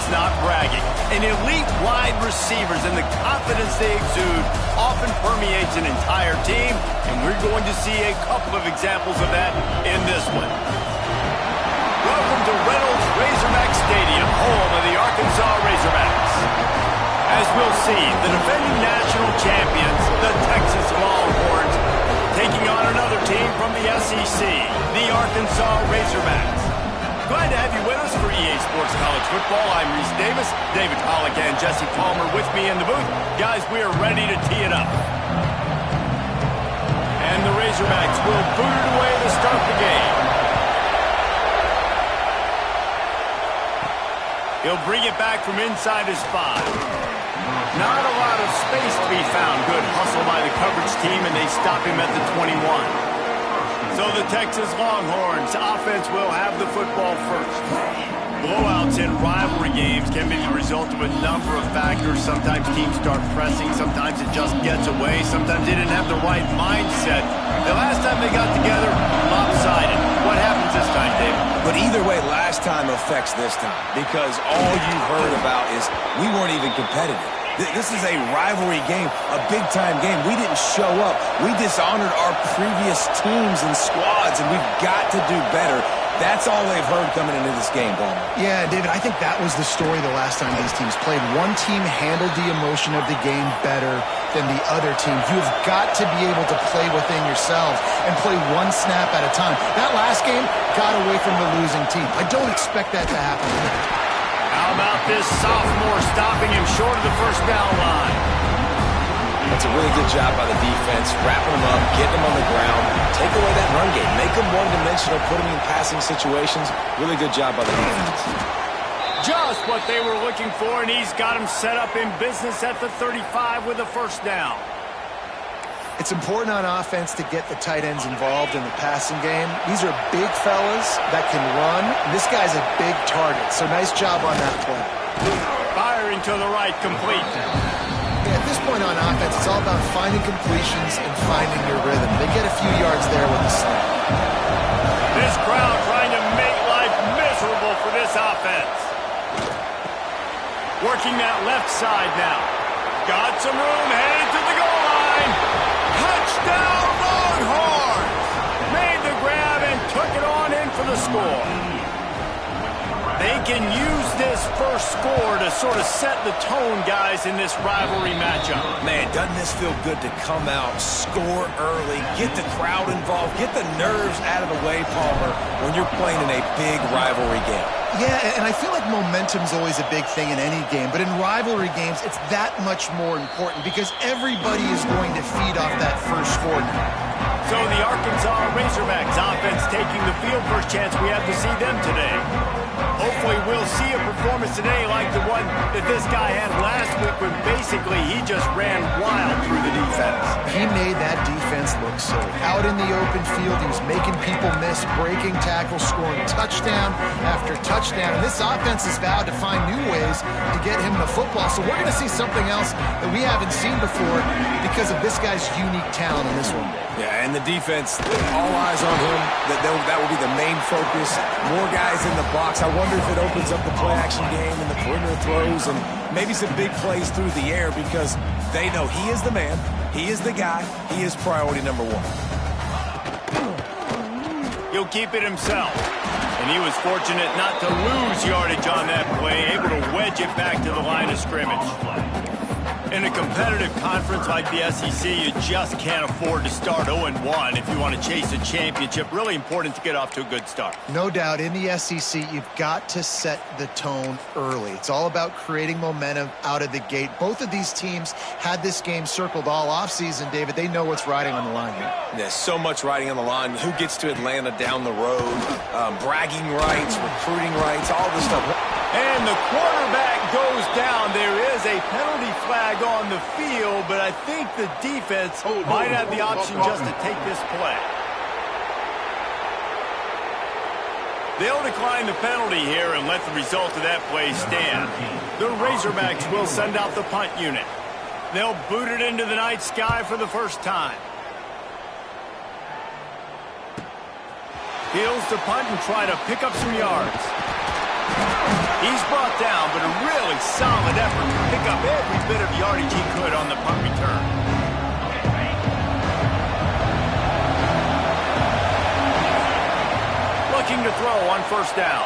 That's not bragging. And elite wide receivers and the confidence they exude often permeates an entire team, and we're going to see a couple of examples of that in this one. Welcome to Reynolds Razorback Stadium, home of the Arkansas Razorbacks. As we'll see, the defending national champions, the Texas Longhorns, taking on another team from the SEC, the Arkansas Razorbacks. Glad to have you with us for EA Sports College Football. I'm Reese Davis, David Pollack and Jesse Palmer with me in the booth. Guys, we are ready to tee it up. And the Razorbacks will boot it away to start the game. He'll bring it back from inside his 5. Not a lot of space to be found. Good hustle by the coverage team, and they stop him at the 21. So the Texas Longhorns offense will have the football first. Blowouts in rivalry games can be the result of a number of factors. Sometimes teams start pressing. Sometimes it just gets away. Sometimes they didn't have the right mindset. The last time they got together, lopsided. What happens this time, David? But either way, last time affects this time, because all you've heard about is we weren't even competitive. This is a rivalry game, a big-time game. We didn't show up. We dishonored our previous teams and squads, and we've got to do better. That's all they've heard coming into this game, Palmer. Yeah, David, I think that was the story the last time these teams played. One team handled the emotion of the game better than the other team. You've got to be able to play within yourselves and play one snap at a time. That last game got away from the losing team. I don't expect that to happen today. How about this sophomore stopping him short of the first down line? That's a really good job by the defense, wrapping them up, getting them on the ground, take away that run game, make them one-dimensional, put them in passing situations. Really good job by the defense. Just what they were looking for, and he's got him set up in business at the 35 with a first down. It's important on offense to get the tight ends involved in the passing game. These are big fellas that can run. This guy's a big target, so nice job on that play. Firing to the right, complete. Yeah, at this point on offense, it's all about finding completions and finding your rhythm. They get a few yards there with the snap. This crowd trying to make life miserable for this offense. Working that left side now. Got some room, headed to the goal line. Touchdown Longhorns! Made the grab and took it on in for the score. They can use this first score to sort of set the tone, guys, in this rivalry matchup. Man, doesn't this feel good to come out, score early, get the crowd involved, get the nerves out of the way, Palmer, when you're playing in a big rivalry game? Yeah, and I feel like momentum's always a big thing in any game, but in rivalry games, it's that much more important because everybody is going to feed off that first score now. So the Arkansas Razorbacks offense taking the field. First chance we have to see them today. Hopefully we'll see a performance today like the one that this guy had last week when basically he just ran wild through the defense. He made that defense look silly. Out in the open field, he was making people miss, breaking tackles, scoring touchdown after touchdown. And this offense has vowed to find new ways to get him the football. So we're going to see something else that we haven't seen before because of this guy's unique talent in this one. Yeah, and the defense, all eyes on him. That will be the main focus. More guys in the box. I wonder if it opens up the play-action game and the perimeter throws and maybe some big plays through the air because they know he is the man, he is the guy, he is priority number one. He'll keep it himself. And he was fortunate not to lose yardage on that play, able to wedge it back to the line of scrimmage. In a competitive conference like the SEC, you just can't afford to start 0-1 if you want to chase a championship. Really important to get off to a good start. No doubt, in the SEC, you've got to set the tone early. It's all about creating momentum out of the gate. Both of these teams had this game circled all offseason, David. They know what's riding on the line here. There's so much riding on the line. Who gets to Atlanta down the road? Bragging rights, recruiting rights, all this stuff. And the quarterback goes down. There is a penalty flag on the field, but I think the defense might have the option just to take this play. They'll decline the penalty here and let the result of that play stand. The Razorbacks will send out the punt unit. They'll boot it into the night sky for the first time. Fields to punt and try to pick up some yards. He's brought down, but a really solid effort to pick up every bit of yardage he could on the punt return. Looking to throw on first down.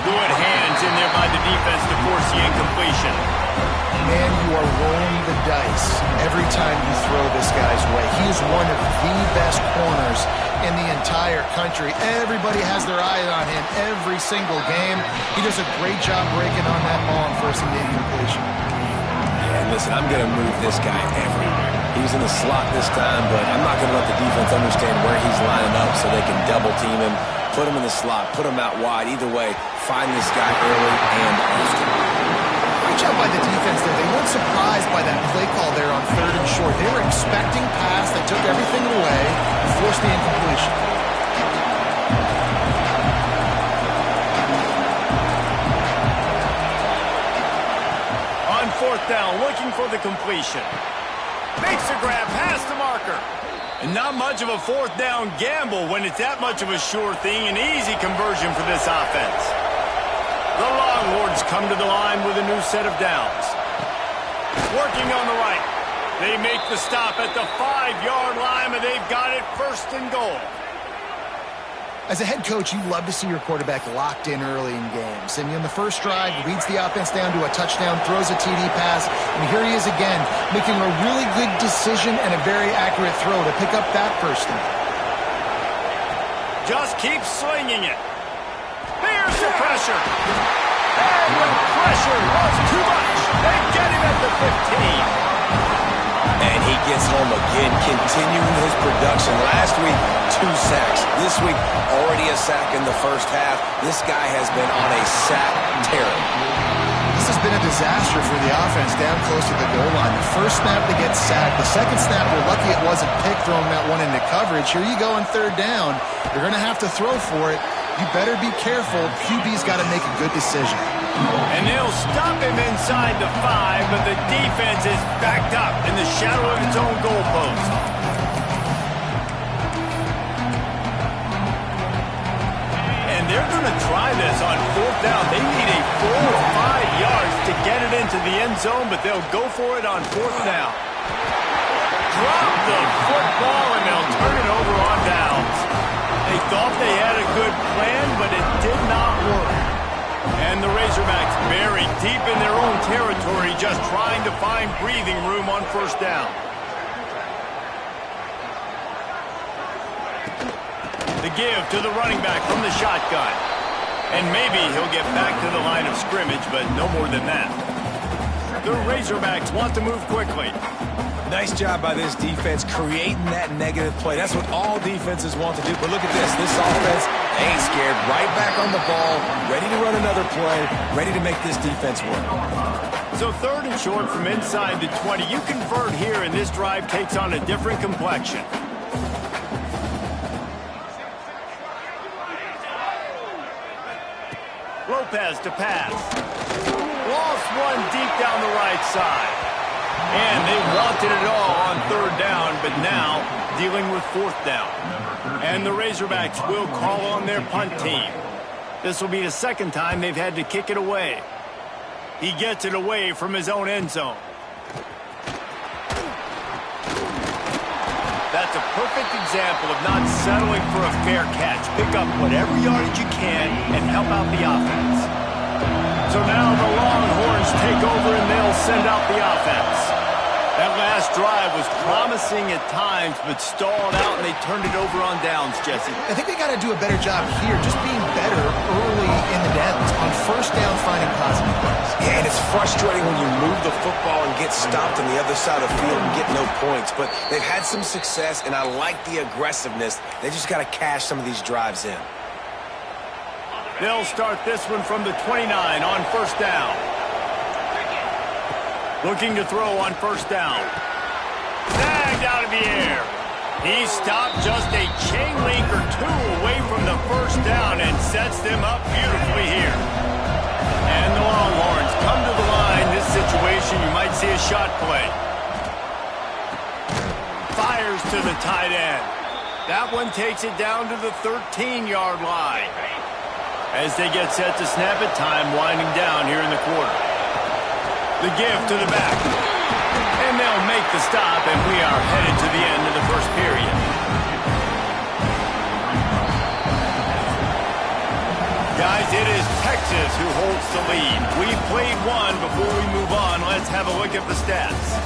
Good hands in there by the defense to force the incompletion. Man, you are rolling the dice every time you throw this guy's way. He is one of the best corners in the entire country. Everybody has their eye on him every single game. He does a great job breaking on that ball and forcing the incompletion. Yeah, and listen, I'm going to move this guy everywhere. He's in the slot this time, but I'm not going to let the defense understand where he's lining up so they can double team him, put him in the slot, put him out wide. Either way, find this guy early and often. Great job by the defense there. They weren't surprised by that play call there on 3rd and short. They were expecting pass. They took everything away and forced the incompletion. On 4th down, looking for the completion. Makes a grab past the marker. And not much of a 4th down gamble when it's that much of a sure thing. An easy conversion for this offense. The Longhorns come to the line with a new set of downs. Working on the right. They make the stop at the 5-yard line, and they've got it 1st and goal. As a head coach, you love to see your quarterback locked in early in games. And in the first drive, leads the offense down to a touchdown, throws a TD pass, and here he is again, making a really good decision and a very accurate throw to pick up that 1st down. Just keep slinging it. There's the pressure. And the pressure was too much. They get him at the 15. And he gets home again, continuing his production. Last week, 2 sacks. This week, already a sack in the first half. This guy has been on a sack tear. This has been a disaster for the offense down close to the goal line. The first snap, they get sacked. The second snap, they're lucky it wasn't picked, throwing that one into coverage. Here you go on 3rd down. You're going to have to throw for it. You better be careful. QB's got to make a good decision. And they'll stop him inside the 5, but the defense is backed up in the shadow of its own goalpost. And they're going to try this on 4th down. They need a 4 or 5 yards to get it into the end zone, but they'll go for it on 4th down. Drop the football, and they'll turn it over on downs. They thought they had a good plan, but it did not work. And the Razorbacks buried deep in their own territory, just trying to find breathing room on 1st down. The give to the running back from the shotgun. And maybe he'll get back to the line of scrimmage, but no more than that. The Razorbacks want to move quickly. Nice job by this defense creating that negative play. That's what all defenses want to do. But look at this. This offense ain't scared. Right back on the ball, ready to run another play, ready to make this defense work. So 3rd and short from inside the 20. You convert here, and this drive takes on a different complexion. Lopez to pass. Lost one deep down the right side. And they wanted it all on 3rd down, but now dealing with 4th down. And the Razorbacks will call on their punt team. This will be the 2nd time they've had to kick it away. He gets it away from his own end zone. That's a perfect example of not settling for a fair catch. Pick up whatever yardage you can and help out the offense. So now the Longhorns take over and they'll send out the offense. That last drive was promising at times, but stalled out, and they turned it over on downs, Jesse. I think they got to do a better job here, just being better early in the downs. On 1st down, finding positive plays. Yeah, and it's frustrating when you move the football and get stopped on the other side of the field and get no points. But they've had some success, and I like the aggressiveness. They just got to cash some of these drives in. They'll start this one from the 29 on 1st down. Looking to throw on 1st down. Snagged out of the air. He stopped just a chain link or 2 away from the 1st down and sets them up beautifully here. And the Longhorns come to the line. This situation, you might see a shot play. Fires to the tight end. That one takes it down to the 13-yard line. As they get set to snap it, time winding down here in the quarter. The give to the back. And they'll make the stop, and we are headed to the end of the first period. Guys, it is Texas who holds the lead. We've played one. Before we move on, let's have a look at the stats.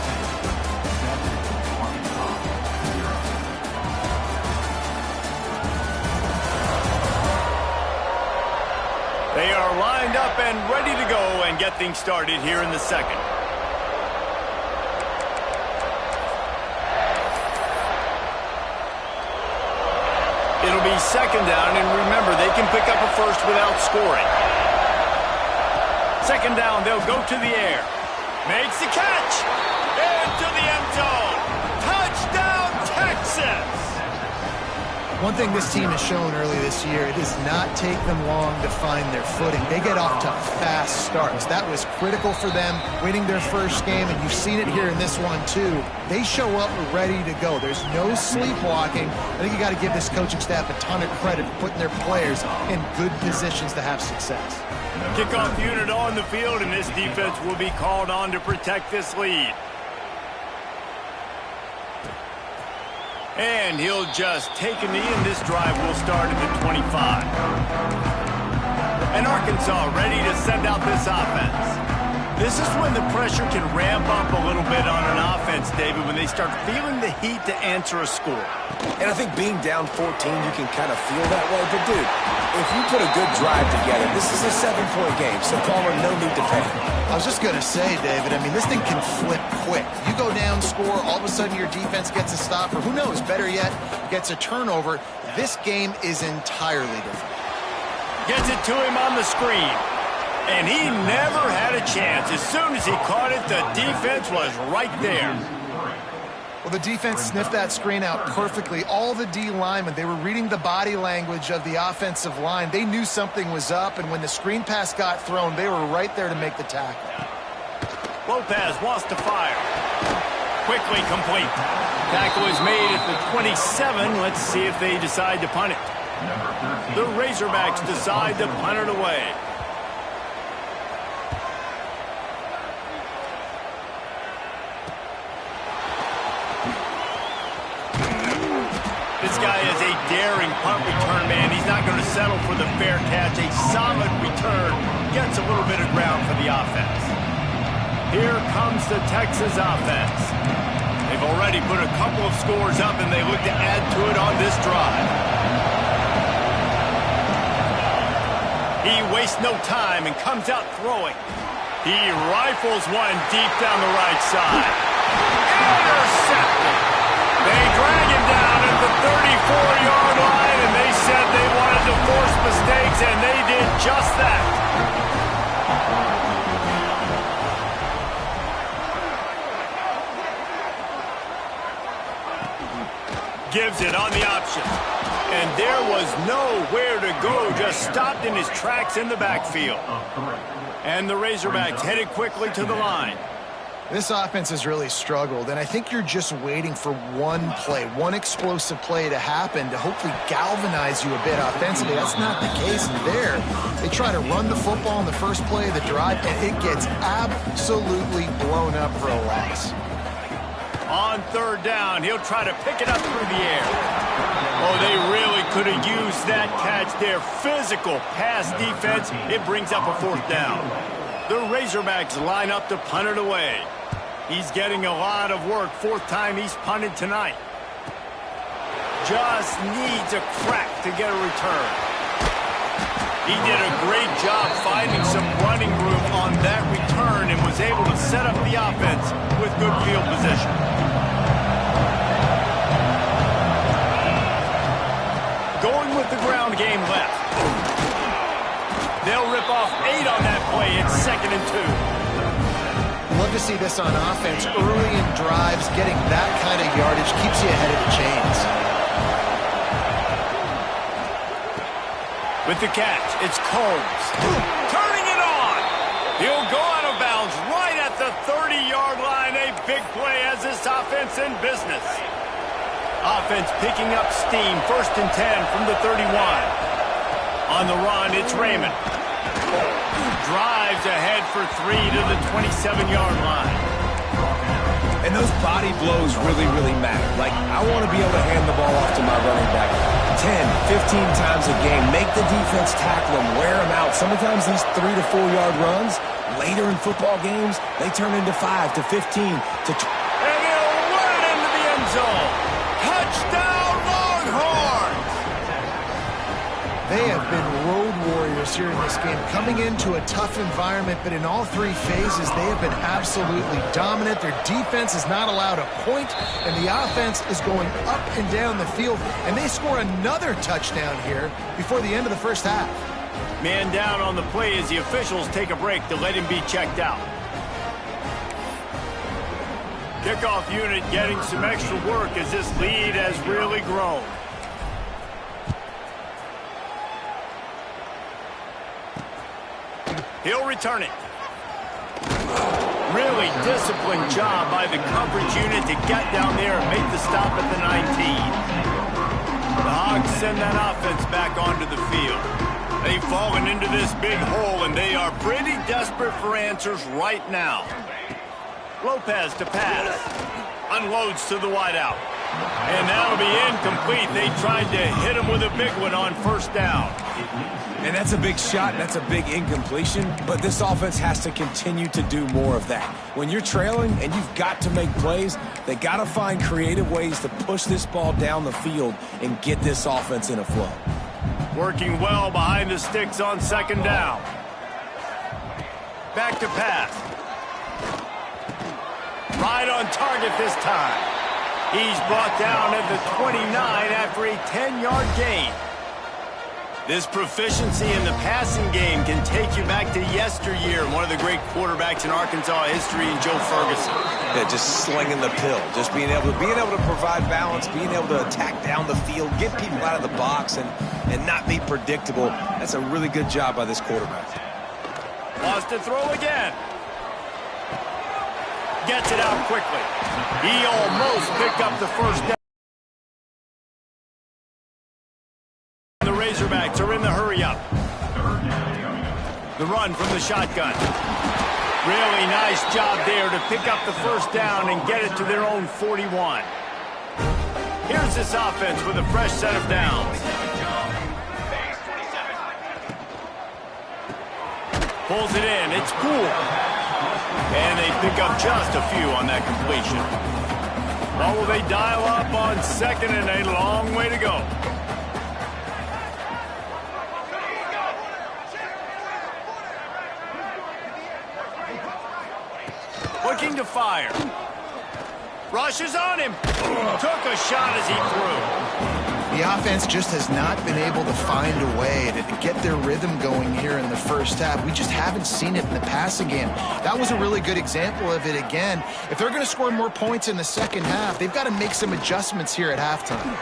They are lined up and ready to go and get things started here in the second. It'll be second down, and remember, they can pick up a first without scoring. Second down, they'll go to the air. Makes the catch. Into the end zone. Touchdown, Texas! One thing this team has shown early this year, it does not take them long to find their footing. They get off to fast starts. That was critical for them, winning their first game, and you've seen it here in this one too. They show up ready to go. There's no sleepwalking. I think you got to give this coaching staff a ton of credit for putting their players in good positions to have success. Kickoff unit on the field, and this defense will be called on to protect this lead. And he'll just take a knee, and this drive will start at the 25. And Arkansas ready to send out this offense. This is when the pressure can ramp up a little bit on an offense, David, when they start feeling the heat to answer a score. And I think being down 14, you can kind of feel that way. But, dude, if you put a good drive together, this is a 7-point game, so Palmer, no need to panic. I was just going to say, David, I mean, this thing can flip quick. You go down, score, all of a sudden your defense gets a stop, or who knows, better yet, gets a turnover. This game is entirely different. Gets it to him on the screen. And he never had a chance. As soon as he caught it, the defense was right there. Well, the defense sniffed that screen out perfectly. All the D linemen, they were reading the body language of the offensive line. They knew something was up, and when the screen pass got thrown, they were right there to make the tackle. Lopez wants to fire. Quickly complete. Tackle is made at the 27. Let's see if they decide to punt it. The Razorbacks decide to punt it away. This guy is a daring punt return man. He's not going to settle for the fair catch. A solid return. Gets a little bit of ground for the offense. Here comes the Texas offense. They've already put a couple of scores up, and they look to add to it on this drive. He wastes no time and comes out throwing. He rifles one deep down the right side. Intercepted. They drag him down at the 34-yard line, and they said they wanted to force mistakes, and they did just that. Gives it on the option. And there was nowhere to go, just stopped in his tracks in the backfield. And the Razorbacks headed quickly to the line. This offense has really struggled, and I think you're just waiting for one play, one explosive play to happen to hopefully galvanize you a bit offensively. That's not the case there. They try to run the football in the first play of the drive, and it gets absolutely blown up for a loss. On third down, he'll try to pick it up through the air. Oh, they really could have used that catch there. Physical pass defense. It brings up a fourth down. The Razorbacks line up to punt it away. He's getting a lot of work. Fourth time he's punted tonight. Just needs a crack to get a return. He did a great job finding some running room on that return and was able to set up the offense with good field position. Going with the ground game left. They'll rip off 8 on that play. It's 2nd and 2. Love to see this on offense. Early in drives, getting that kind of yardage keeps you ahead of the chains. With the catch, it's Combs. Turning it on. He'll go out of bounds right at the 30-yard line. A big play as this offense in business. Offense picking up steam. 1st and 10 from the 31. On the run, it's Raymond. Drives ahead for 3 to the 27-yard line. And those body blows really, really matter. Like, I want to be able to hand the ball off to my running back 10, 15 times a game. Make the defense tackle them, wear them out. Sometimes these 3 to 4 yard runs, later in football games, they turn into 5 to 15 to 20. And he'll run it into the end zone. Touchdown, Longhorns! They have been road warriors here in this game, coming into a tough environment, but in all 3 phases, they have been absolutely dominant. Their defense is not allowed a point, and the offense is going up and down the field, and they score another touchdown here before the end of the first half. Man down on the play as the officials take a break to let him be checked out. Kickoff unit getting some extra work as this lead has really grown. He'll return it. Really disciplined job by the coverage unit to get down there and make the stop at the 19. The Hogs send that offense back onto the field. They've fallen into this big hole, and they are pretty desperate for answers right now. Lopez to pass. Unloads to the wideout. And that'll be incomplete. They tried to hit him with a big one on first down. And that's a big shot, and that's a big incompletion, but this offense has to continue to do more of that. When you're trailing and you've got to make plays, they got to find creative ways to push this ball down the field and get this offense in a flow. Working well behind the sticks on second down. Back to pass. Right on target this time. He's brought down at the 29 after a 10-yard gain. This proficiency in the passing game can take you back to yesteryear, one of the great quarterbacks in Arkansas history, in Joe Ferguson. Yeah, just slinging the pill, just being able to provide balance, being able to attack down the field, get people out of the box, and not be predictable. That's a really good job by this quarterback. Lost to throw again. Gets it out quickly. He almost picked up the first down. The Razorbacks are in the hurry-up. The run from the shotgun. Really nice job there to pick up the first down and get it to their own 41. Here's this offense with a fresh set of downs. Pulls it in. It's cool. And they pick up just a few on that completion. Well, will they dial up on second and a long way to go? Looking to fire. Rushes on him. Took a shot as he threw. The offense just has not been able to find a way to get their rhythm going here in the first half. We just haven't seen it in the passing game. That was a really good example of it again. If they're going to score more points in the second half, they've got to make some adjustments here at halftime.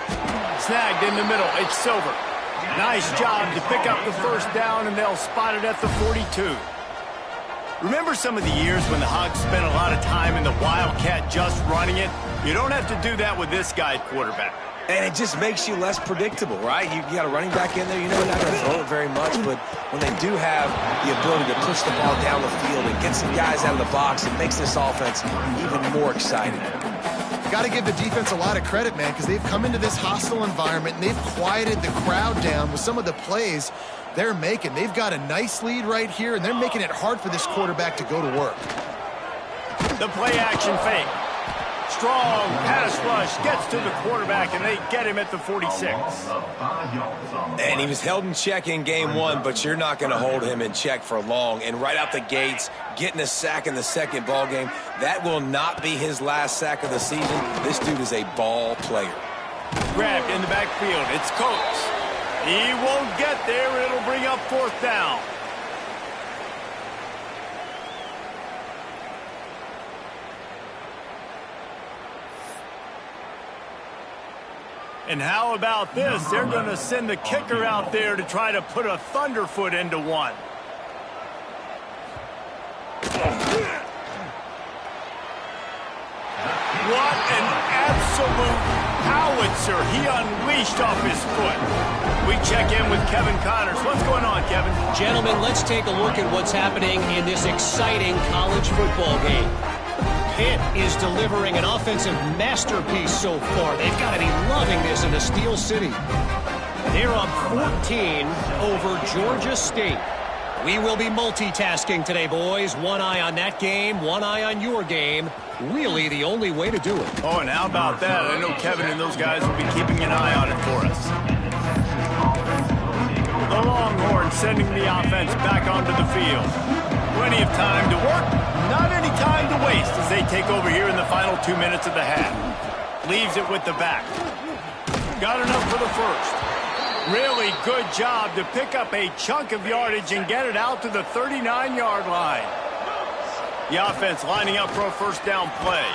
Snagged in the middle. It's Silver. Nice job to pick up the first down, and they'll spot it at the 42. Remember some of the years when the Hogs spent a lot of time in the Wildcat just running it? You don't have to do that with this guy at quarterback. And it just makes you less predictable, right? You got a running back in there, you know you're not going to throw it very much, but when they do have the ability to push the ball down the field and get some guys out of the box, it makes this offense even more exciting. Got to give the defense a lot of credit, man, because they've come into this hostile environment and they've quieted the crowd down with some of the plays they're making. They've got a nice lead right here, and they're making it hard for this quarterback to go to work. The play-action fake. Strong pass rush gets to the quarterback, and they get him at the 46. And he was held in check in game one, but you're not going to hold him in check for long. And right out the gates, getting a sack in the second ball game, that will not be his last sack of the season. This dude is a ball player. Grabbed in the backfield. It's Coates. He won't get there. It'll bring up fourth down. And how about this? They're going to send the kicker out there to try to put a thunderfoot into one. What an absolute sir. He unleashed off his foot. We check in with Kevin Connors. What's going on, Kevin? Gentlemen, let's take a look at what's happening in this exciting college football game. Pitt is delivering an offensive masterpiece so far. They've got to be loving this in the Steel City. They're up 14 over Georgia State. We will be multitasking today, boys. One eye on that game, one eye on your game. Really the only way to do it. Oh, and how about that? I know Kevin and those guys will be keeping an eye on it for us. The Longhorns sending the offense back onto the field. Plenty of time to work, not any time to waste as they take over here in the final 2 minutes of the half. Leaves it with the back. Got enough for the first. Really good job to pick up a chunk of yardage and get it out to the 39-yard line. The offense lining up for a first down play.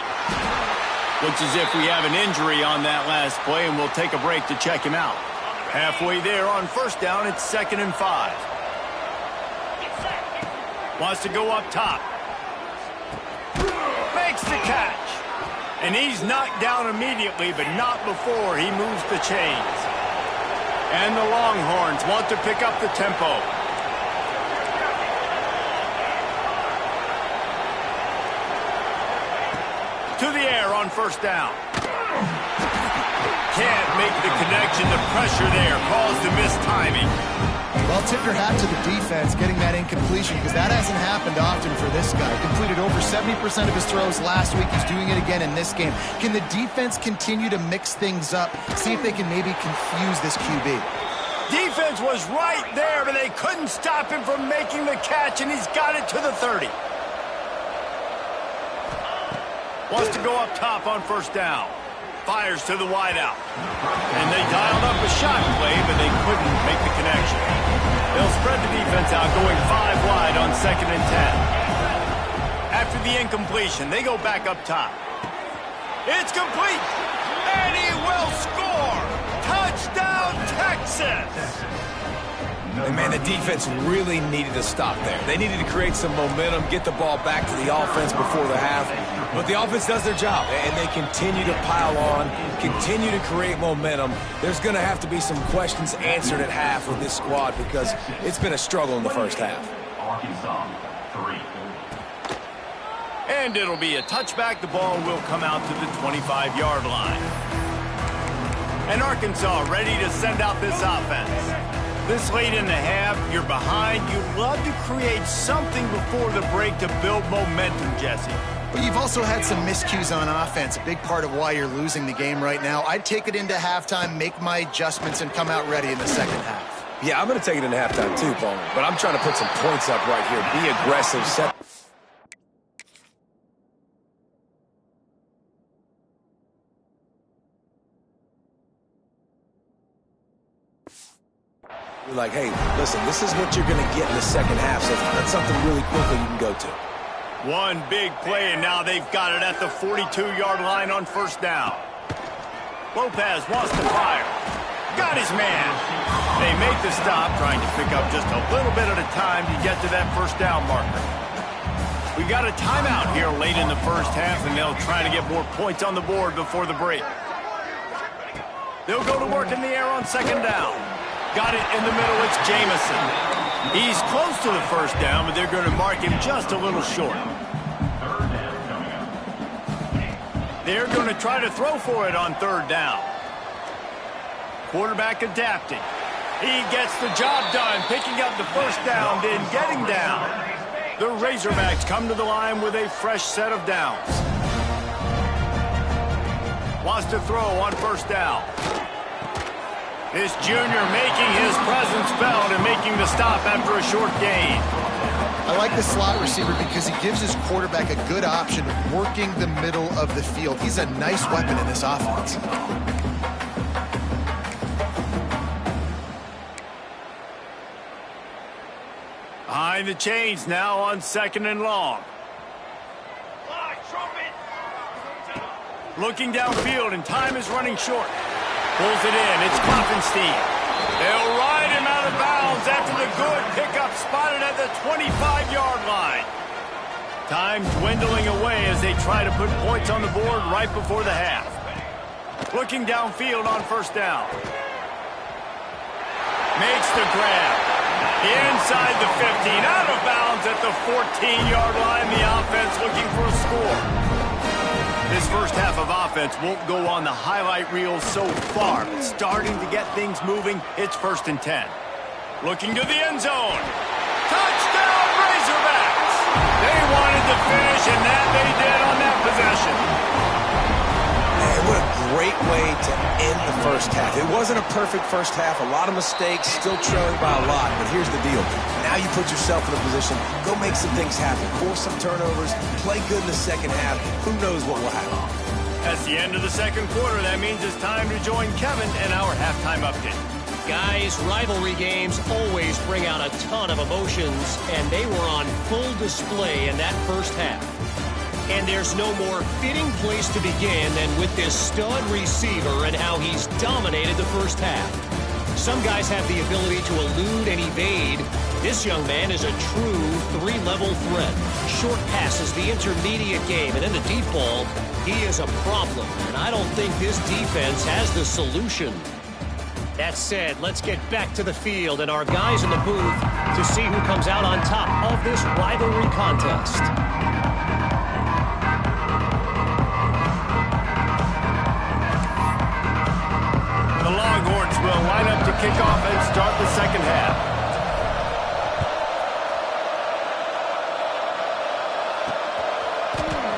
Looks as if we have an injury on that last play, and we'll take a break to check him out. Halfway there on first down, it's 2nd and 5. Wants to go up top. Makes the catch. And he's knocked down immediately, but not before he moves the chains. And the Longhorns want to pick up the tempo. To the air on first down. Can't make the connection. The pressure there caused the mistiming. Well, tip your hat to the defense getting that incompletion because that hasn't happened often for this guy. Completed over 70% of his throws last week. He's doing it again in this game. Can the defense continue to mix things up? See if they can maybe confuse this QB. Defense was right there, but they couldn't stop him from making the catch, and he's got it to the 30. Wants to go up top on first down. Fires to the wideout. And they dialed up a shot play, but they couldn't make the connection. They'll spread the defense out, going 5 wide on 2nd and 10. After the incompletion, they go back up top. It's complete, and he will score! Touchdown, Texas! And man, the defense really needed to stop there. They needed to create some momentum, get the ball back to the offense before the half. But the offense does their job, and they continue to pile on, continue to create momentum. There's going to have to be some questions answered at half with this squad because it's been a struggle in the first half. And it'll be a touchback. The ball will come out to the 25-yard line. And Arkansas ready to send out this offense. This late in the half, you're behind. You'd love to create something before the break to build momentum, Jesse. But you've also had some miscues on offense, a big part of why you're losing the game right now. I'd take it into halftime, make my adjustments, and come out ready in the second half. Yeah, I'm going to take it into halftime too, Paul. But I'm trying to put some points up right here. Be aggressive, set. Like, hey, listen, this is what you're going to get in the second half, so that's something really quickly you can go to. One big play, and now they've got it at the 42-yard line on first down. Lopez wants to fire. Got his man. They make the stop, trying to pick up just a little bit at a time to get to that first down marker. We got a timeout here late in the first half, and they'll try to get more points on the board before the break. They'll go to work in the air on second down. Got it in the middle, it's Jamison. He's close to the first down, but they're going to mark him just a little short. They're going to try to throw for it on third down. Quarterback adapting. He gets the job done, picking up the first down, then getting down. The Razorbacks come to the line with a fresh set of downs. Wants to throw on first down. This junior making his presence felt and making the stop after a short gain. I like the slot receiver because he gives his quarterback a good option of working the middle of the field. He's a nice weapon in this offense. Behind the chains now on 2nd and long. Looking downfield, and time is running short. Pulls it in. It's Klopfenstein. They'll ride him out of bounds after the good pickup spotted at the 25-yard line. Time dwindling away as they try to put points on the board right before the half. Looking downfield on first down. Makes the grab. Inside the 15, out of bounds at the 14-yard line. The offense looking for a score. This first half of offense won't go on the highlight reel so far. But starting to get things moving, it's 1st and 10. Looking to the end zone. Touchdown, Razorbacks! They wanted to finish, and that they did on that possession. Man, what a great way to end the first half. It wasn't a perfect first half. A lot of mistakes, still trailing by a lot. But here's the deal. Now you put yourself in a position, go make some things happen. Force some turnovers, play good in the second half. Who knows what will happen? That's the end of the second quarter. That means it's time to join Kevin in our halftime update. Guys, rivalry games always bring out a ton of emotions, and they were on full display in that first half. And there's no more fitting place to begin than with this stud receiver and how he's dominated the first half. Some guys have the ability to elude and evade. This young man is a true three-level threat. Short passes, the intermediate game, and in the deep ball, he is a problem. And I don't think this defense has the solution. That said, let's get back to the field and our guys in the booth to see who comes out on top of this rivalry contest. The Longhorns will line up to kick off and start the second half.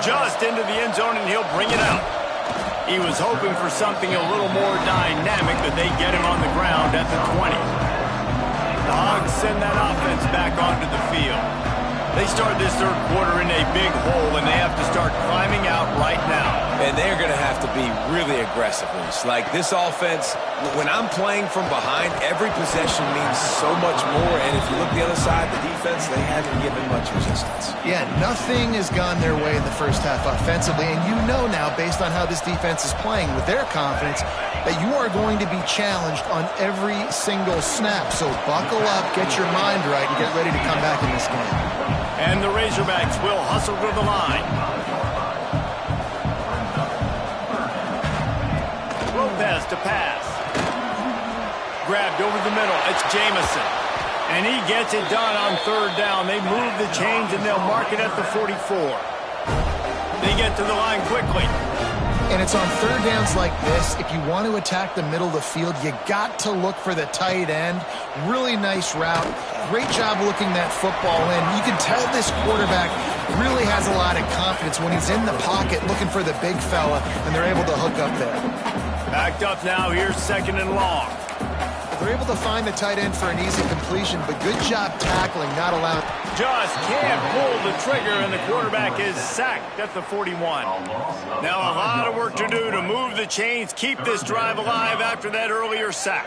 Just into the end zone, and he'll bring it out. He was hoping for something a little more dynamic, but they get him on the ground at the 20. The Hogs send that offense back onto the field. They start this third quarter in a big hole, and they have to start climbing out right now. And they're going to have to be really aggressive. Like this offense, when I'm playing from behind, every possession means so much more. And if you look the other side, the defense, they haven't given much resistance. Yeah, nothing has gone their way in the first half offensively. And you know now, based on how this defense is playing with their confidence, that you are going to be challenged on every single snap. So buckle up, get your mind right, and get ready to come back in this game. And the Razorbacks will hustle to the line. Lopez to pass. Grabbed over the middle. It's Jamison. And he gets it done on third down. They move the chains, and they'll mark it at the 44. They get to the line quickly. And it's on third downs like this. If you want to attack the middle of the field, you got to look for the tight end. Really nice route. Great job looking that football in. You can tell this quarterback really has a lot of confidence when he's in the pocket looking for the big fella, and they're able to hook up there. Backed up now. Here's 2nd and long. They're able to find the tight end for an easy completion, but good job tackling, not allowing. Just can't pull the trigger, and the quarterback is sacked at the 41. Now a lot of work to do to move the chains, keep this drive alive after that earlier sack.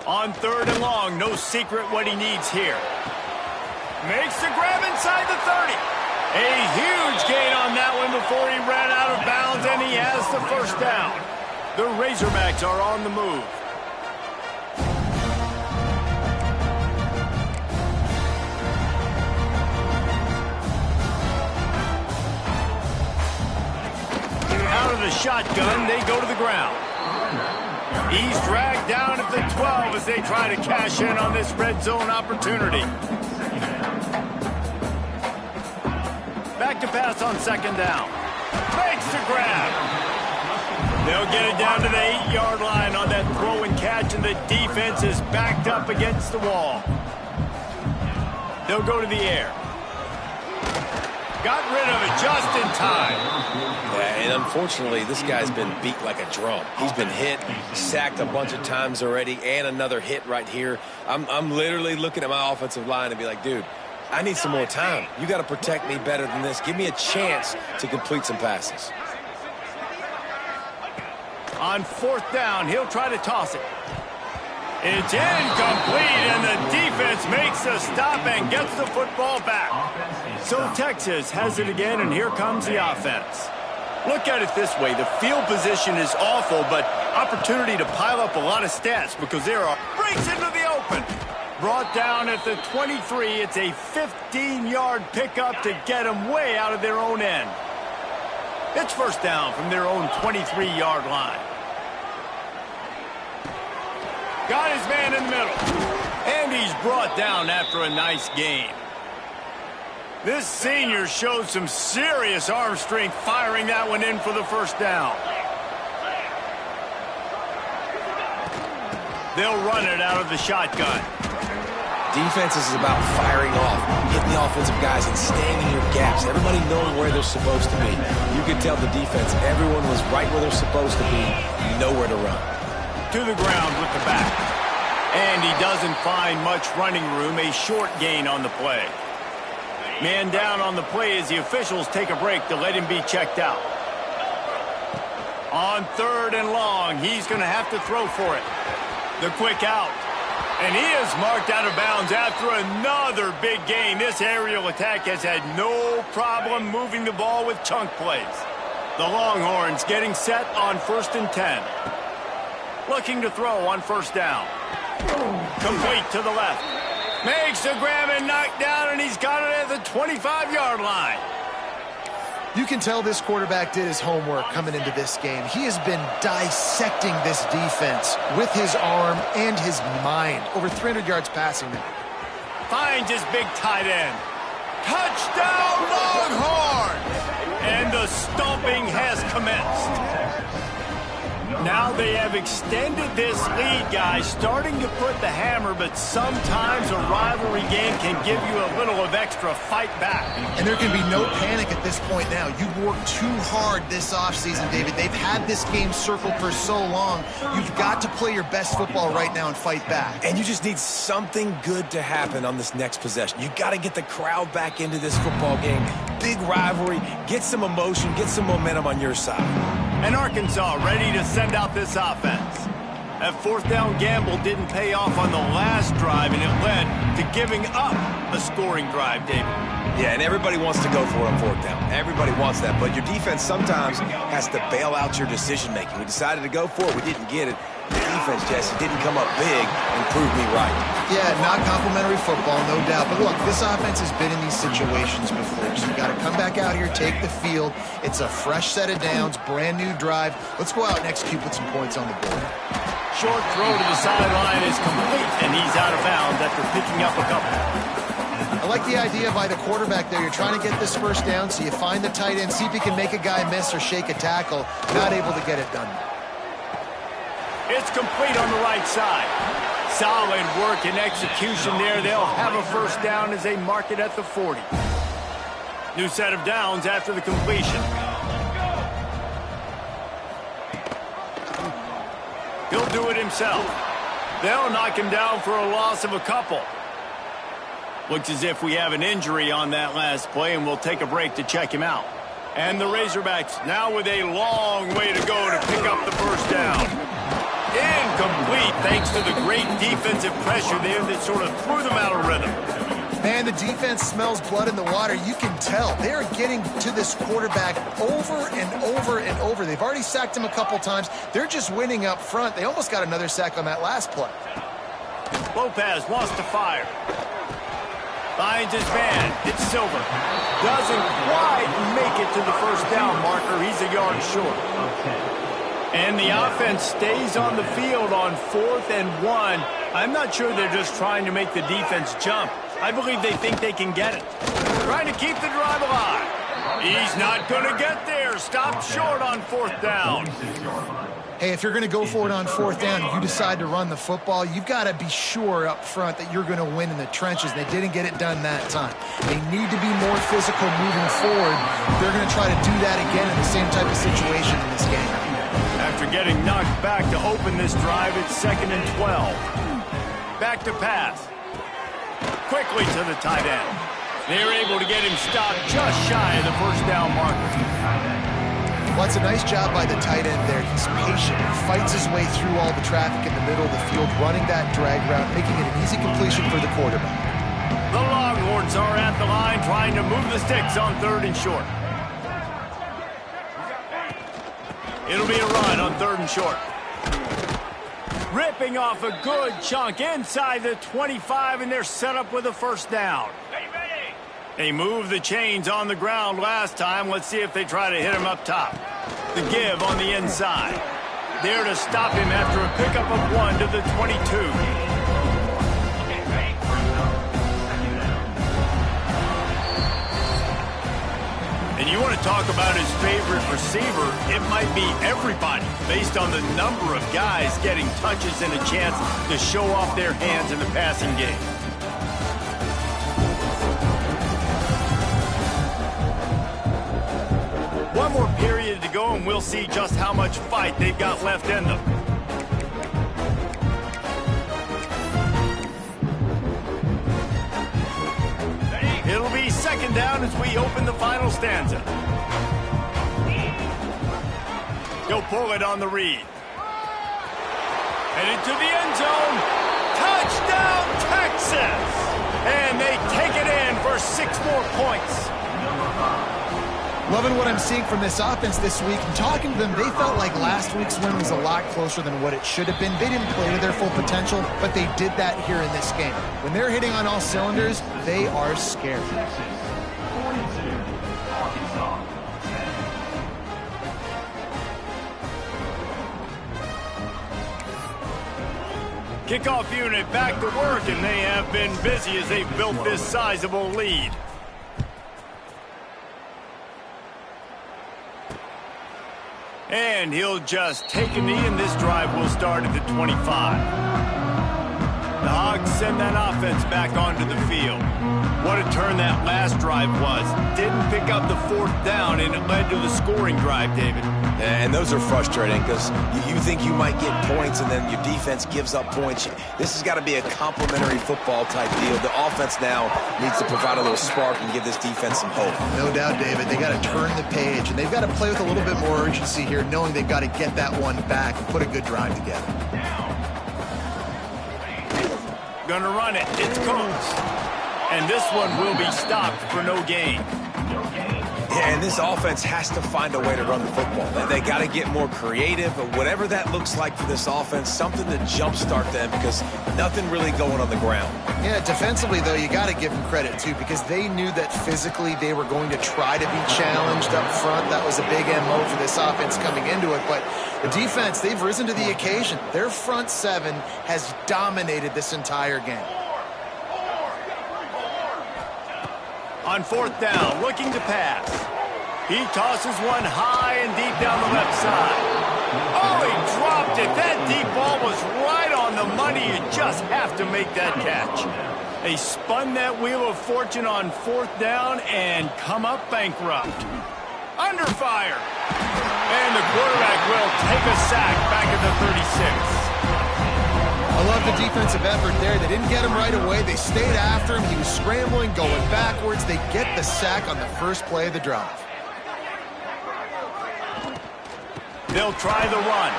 On 3rd and long, no secret what he needs here. Makes the grab inside the 30. A huge gain on that one before he ran out of bounds, and he has the first down. The Razorbacks are on the move. Out of the shotgun, they go to the ground. He's dragged down at the 12 as they try to cash in on this red zone opportunity. Back to pass on 2nd down. Makes the grab. They'll get it down to the 8-yard line on that throw and catch, and the defense is backed up against the wall. They'll go to the air. Got rid of it just in time. Yeah, and unfortunately, this guy's been beat like a drum. He's been hit, sacked a bunch of times already, and another hit right here. I'm literally looking at my offensive line and be like, dude, I need some more time. You got to protect me better than this. Give me a chance to complete some passes. On 4th down, he'll try to toss it. It's incomplete, and the defense makes a stop and gets the football back. So Texas has it again, and here comes the offense. Look at it this way. The field position is awful, but opportunity to pile up a lot of stats because there are breaks into the open. Brought down at the 23. It's a 15-yard pickup to get them way out of their own end. It's first down from their own 23-yard line. Got his man in the middle. And he's brought down after a nice gain. This senior showed some serious arm strength firing that one in for the first down. They'll run it out of the shotgun. Defense is about firing off, hitting the offensive guys and staying in your gaps. Everybody knowing where they're supposed to be. You could tell the defense, everyone was right where they're supposed to be, nowhere to run. To the ground with the back. And he doesn't find much running room, a short gain on the play. Man down on the play as the officials take a break to let him be checked out. On 3rd and long, he's going to have to throw for it. The quick out. And he is marked out of bounds after another big gain. This aerial attack has had no problem moving the ball with chunk plays. The Longhorns getting set on 1st and 10. Looking to throw on first down. Complete to the left. Makes the grab and knock down, and he's got it at the 25-yard line. You can tell this quarterback did his homework coming into this game. He has been dissecting this defense with his arm and his mind. Over 300 yards passing now. Finds his big tight end. Touchdown, Longhorns! And the stomping has commenced. Now they have extended this lead, guys, starting to put the hammer, but sometimes a rivalry game can give you a little of extra fight back. And there can be no panic at this point now. You've worked too hard this offseason, David. They've had this game circled for so long. You've got to play your best football right now and fight back. And you just need something good to happen on this next possession. You got to get the crowd back into this football game. Big rivalry, get some emotion, get some momentum on your side. And Arkansas ready to send out this offense. That 4th down gamble didn't pay off on the last drive, and it led to giving up a scoring drive, David. Yeah, and everybody wants to go for it on 4th down. Everybody wants that, but your defense sometimes has to bail out your decision-making. We decided to go for it. We didn't get it. The defense, Jesse, didn't come up big and prove me right. Yeah, not complimentary football, no doubt. But look, this offense has been in these situations before, so you got to come back out here, take the field. It's a fresh set of downs, brand new drive. Let's go out and execute with some points on the board. Short throw to the sideline is complete, and he's out of bounds after picking up a couple. I like the idea by the quarterback there. You're trying to get this first down, so you find the tight end, see if he can make a guy miss or shake a tackle. Not able to get it done. It's complete on the right side. Solid work and execution there. They'll have a first down as they mark it at the 40. New set of downs after the completion. He'll do it himself. They'll knock him down for a loss of a couple. Looks as if we have an injury on that last play, and we'll take a break to check him out. And the Razorbacks now with a long way to go to pick up the first down. Incomplete thanks to the great defensive pressure there that sort of threw them out of rhythm. Man, the defense smells blood in the water. You can tell. They're getting to this quarterback over and over and over. They've already sacked him a couple times. They're just winning up front. They almost got another sack on that last play. Lopez wants to fire. Finds his man. It's Silver. Doesn't quite make it to the first down marker. He's a yard short. And the offense stays on the field on 4th and 1. I'm not sure they're just trying to make the defense jump. I believe they think they can get it. Trying to keep the drive alive. He's not going to get there. Stopped short on 4th down. Hey, if you're going to go for it on 4th down and you decide to run the football, you've got to be sure up front that you're going to win in the trenches. They didn't get it done that time. They need to be more physical moving forward. They're going to try to do that again in the same type of situation in this game. After getting knocked back to open this drive, it's 2nd and 12. Back to pass. Quickly to the tight end. They're able to get him stopped just shy of the first down marker. Well, it's a nice job by the tight end there. He's patient. He fights his way through all the traffic in the middle of the field, running that drag route, making it an easy completion for the quarterback. The Longhorns are at the line trying to move the sticks on 3rd and short. It'll be a run on 3rd and short. Ripping off a good chunk inside the 25, and they're set up with a first down. They moved the chains on the ground last time. Let's see if they try to hit him up top. The give on the inside. There to stop him after a pickup of 1 to the 22. And you want to talk about his favorite receiver, it might be everybody, based on the number of guys getting touches and a chance to show off their hands in the passing game. One more period to go, and we'll see just how much fight they've got left in them. It'll be second down as we open the final stanza. He'll pull it on the read. And into the end zone. Touchdown, Texas! And they take it in for 6 more points. Loving what I'm seeing from this offense this week. And talking to them, they felt like last week's win was a lot closer than what it should have been. They didn't play to their full potential, but they did that here in this game. When they're hitting on all cylinders, they are scared. Kickoff unit back to work, and they have been busy as they've built this sizable lead. And he'll just take a knee, and this drive will start at the 25. The Hogs send that offense back onto the field. What a turn that last drive was. Didn't pick up the 4th down, and it led to the scoring drive, David. And those are frustrating because you think you might get points and then your defense gives up points. This has got to be a complementary football type deal. The offense now needs to provide a little spark and give this defense some hope. No doubt, David. They got to turn the page, and they've got to play with a little bit more urgency here, knowing they've got to get that one back and put a good drive together. Gonna run it. It's Coates. And this one will be stopped for no gain. Yeah, and this offense has to find a way to run the football. They got to get more creative, but whatever that looks like for this offense, something to jumpstart them because nothing really going on the ground. Yeah, defensively, though, you got to give them credit, too, because they knew that physically they were going to try to be challenged up front. That was a big MO for this offense coming into it, but the defense, they've risen to the occasion. Their front 7 has dominated this entire game. On 4th down, looking to pass. He tosses one high and deep down the left side. Oh, he dropped it. That deep ball was right on the money. You just have to make that catch. They spun that wheel of fortune on 4th down and come up bankrupt. Under fire. And the quarterback will take a sack back at the 36. I love the defensive effort there. They didn't get him right away. They stayed after him. He was scrambling, going backwards. They get the sack on the first play of the drive. They'll try the run.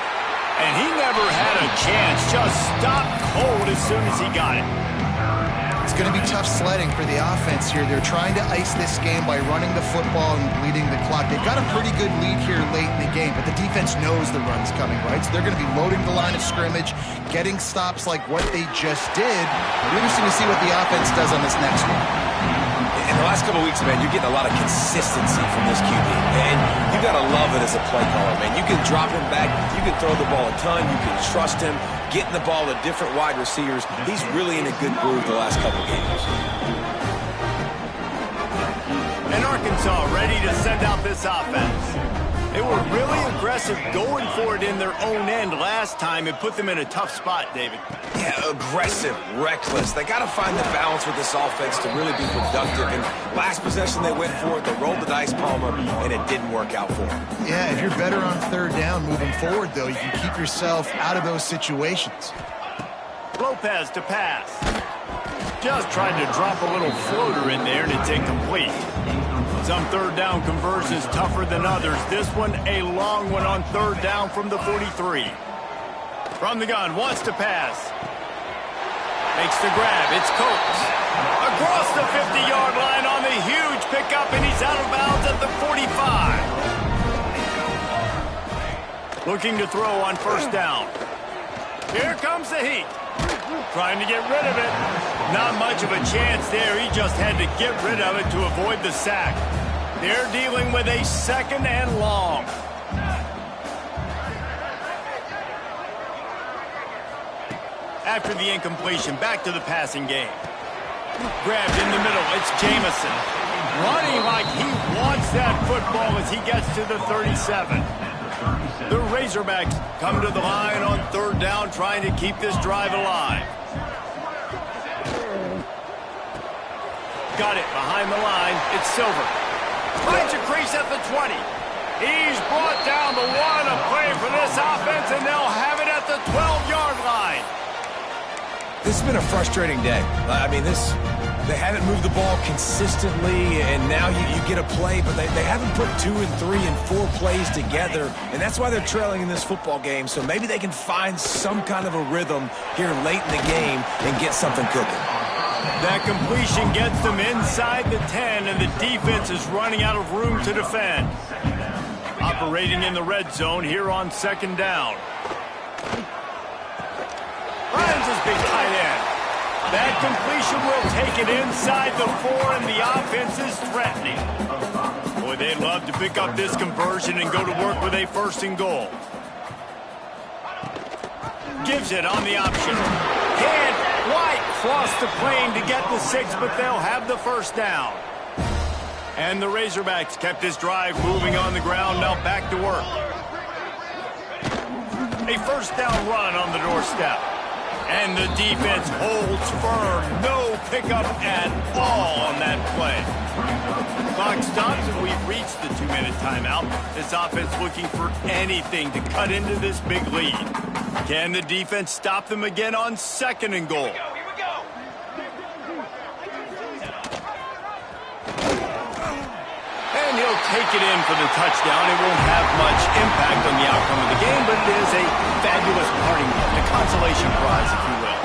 And he never had a chance. Just stopped cold as soon as he got it. It's going to be tough sledding for the offense here. They're trying to ice this game by running the football and bleeding the clock. They've got a pretty good lead here late in the game, but the defense knows the run's coming, right? So they're going to be loading the line of scrimmage, getting stops like what they just did. It'll be interesting to see what the offense does on this next one. In the last couple of weeks, man, you're getting a lot of consistency from this QB. And you got to love it as a play caller, man. You can drop him back. You can throw the ball a ton. You can trust him. Getting the ball to different wide receivers. He's really in a good groove the last couple of games. And Arkansas ready to send out this offense. They were really aggressive going for it in their own end last time. It put them in a tough spot, David. Yeah, aggressive, reckless. They got to find the balance with this offense to really be productive. And last possession they went for it, they rolled the dice, Palmer, and it didn't work out for them. Yeah, if you're better on 3rd down moving forward, though, you can keep yourself out of those situations. Lopez to pass. Just tried to drop a little floater in there, and it's incomplete. Some 3rd down conversions tougher than others. This one, a long one on 3rd down from the 43. From the gun, wants to pass. Makes the grab. It's Coates. Across the 50-yard line on the huge pickup, and he's out of bounds at the 45. Looking to throw on 1st down. Here comes the heat. Trying to get rid of it. Not much of a chance there. He just had to get rid of it to avoid the sack. They're dealing with a 2nd and long. After the incompletion, back to the passing game. Grabbed in the middle. It's Jamison. Running like he wants that football as he gets to the 37. The Razorbacks come to the line on 3rd down, trying to keep this drive alive. Got it behind the line. It's Silver. Finds a crease at the 20. He's brought down the 1. A play for this offense, and they'll have it at the 12-yard line. This has been a frustrating day. I mean, they haven't moved the ball consistently, and now you get a play, but they haven't put 2 and 3 and 4 plays together, and that's why they're trailing in this football game. So maybe they can find some kind of a rhythm here late in the game and get something cooking. That completion gets them inside the 10, and the defense is running out of room to defend. Operating in the red zone here on 2nd down. Finds his big tight end. That completion will take it inside the 4, and the offense is threatening. Boy, they'd love to pick up this conversion and go to work with a 1st and goal. Gives it on the option. Can't quite cross the plane to get the 6, but they'll have the 1st down. And the Razorbacks kept this drive moving on the ground, now back to work. A 1st down run on the doorstep. And the defense holds firm. No pickup at all on that play. Clock stops and we've reached the 2-minute timeout. This offense looking for anything to cut into this big lead. Can the defense stop them again on 2nd and goal? And he'll take it in for the touchdown. It won't have much impact on the outcome of the game, but it is a fabulous parting gift, a consolation prize, if you will.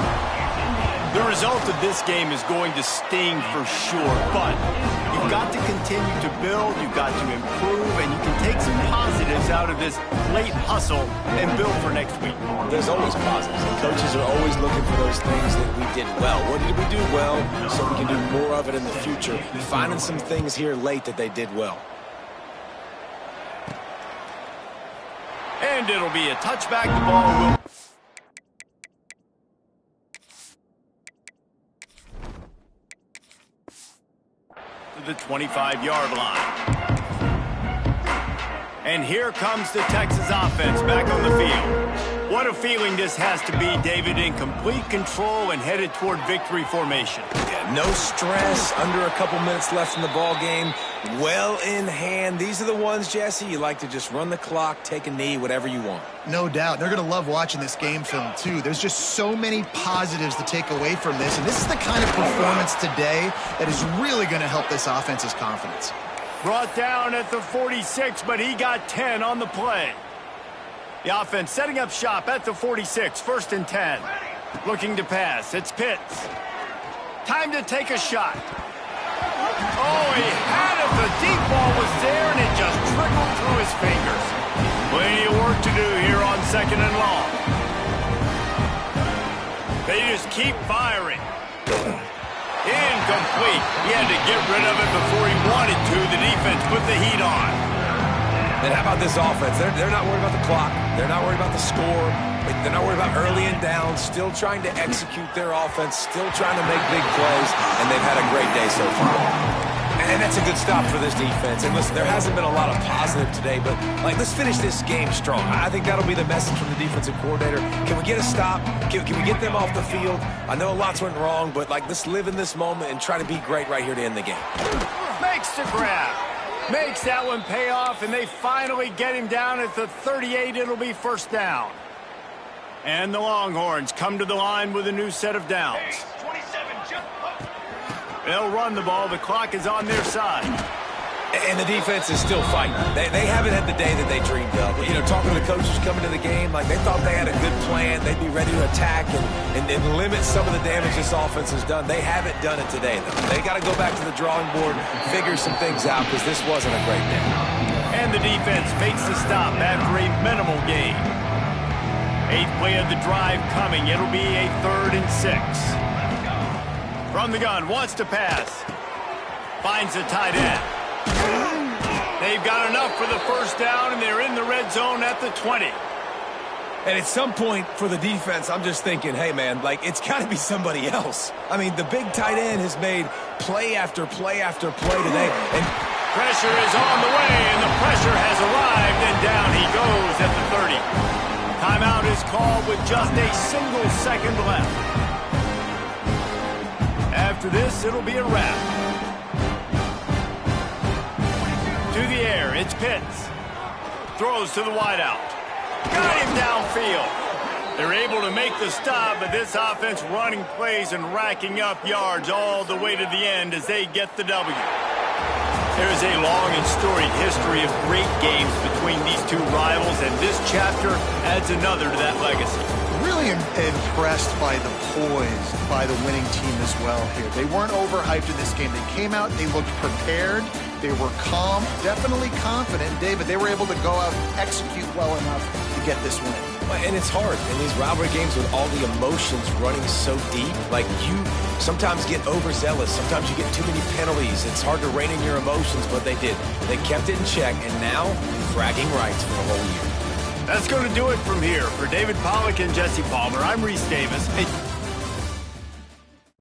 The result of this game is going to sting for sure, but you've got to continue to build, you've got to improve, and you can take some positives out of this late hustle and build for next week. There's always positives. The coaches are always looking for those things that we did well. What did we do well so we can do more of it in the future? Finding some things here late that they did well. And it'll be a touchback. The ball will... to the 25-yard line. And here comes the Texas offense back on the field. What a feeling this has to be, David, in complete control and headed toward victory formation. Yeah, no stress, under a couple minutes left in the ball game, well in hand. These are the ones, Jesse, you like to just run the clock, take a knee, whatever you want. No doubt. They're going to love watching this game film, too. There's just so many positives to take away from this, and this is the kind of performance today that is really going to help this offense's confidence. Brought down at the 46, but he got 10 on the play. The offense setting up shop at the 46, 1st and 10. Looking to pass. It's Pitts. Time to take a shot. Oh, he had it. The deep ball was there, and it just trickled through his fingers. Plenty of work to do here on 2nd and long. They just keep firing. Incomplete. He had to get rid of it before he wanted to. The defense put the heat on. And how about this offense? They're not worried about the clock. They're not worried about the score. They're not worried about early and down. Still trying to execute their offense. Still trying to make big plays. And they've had a great day so far. And that's a good stop for this defense. And listen, there hasn't been a lot of positive today, but let's finish this game strong. I think that'll be the message from the defensive coordinator. Can we get a stop? Can we get them off the field? I know lots went wrong, but let's live in this moment and try to be great right here to end the game. Makes the grab. Makes that one pay off, and they finally get him down at the 38. It'll be 1st down. And the Longhorns come to the line with a new set of downs. They'll run the ball. The clock is on their side. And the defense is still fighting. They haven't had the day that they dreamed of. You know, talking to the coaches coming to the game, they thought they had a good plan. They'd be ready to attack and limit some of the damage this offense has done. They haven't done it today, though. They got to go back to the drawing board, figure some things out, because this wasn't a great day. And the defense makes the stop after a minimal gain. 8th play of the drive coming. It'll be a 3rd and 6. From the gun, wants to pass. Finds the tight end. They've got enough for the first down, and they're in the red zone at the 20. And at some point for the defense, I'm just thinking, hey, man, like, it's got to be somebody else. I mean, the big tight end has made play after play after play today. And pressure is on the way, and the pressure has arrived, and down he goes at the 30. Timeout is called with just a single second left. After this, it'll be a wrap. To the air, it's Pitts. Throws to the wideout. Got him downfield. They're able to make the stop, but this offense running plays and racking up yards all the way to the end as they get the W. There's a long and storied history of great games between these two rivals, and this chapter adds another to that legacy. Really impressed by the poise by the winning team as well here. They weren't overhyped in this game. They came out, they looked prepared, they were calm, definitely confident. David, they were able to go out and execute well enough to get this win. And it's hard in these rivalry games with all the emotions running so deep. Like, you sometimes get overzealous. Sometimes you get too many penalties. It's hard to rein in your emotions, but they did. They kept it in check, and now bragging rights for the whole year. That's going to do it from here. For David Pollack and Jesse Palmer, I'm Reese Davis. Hey,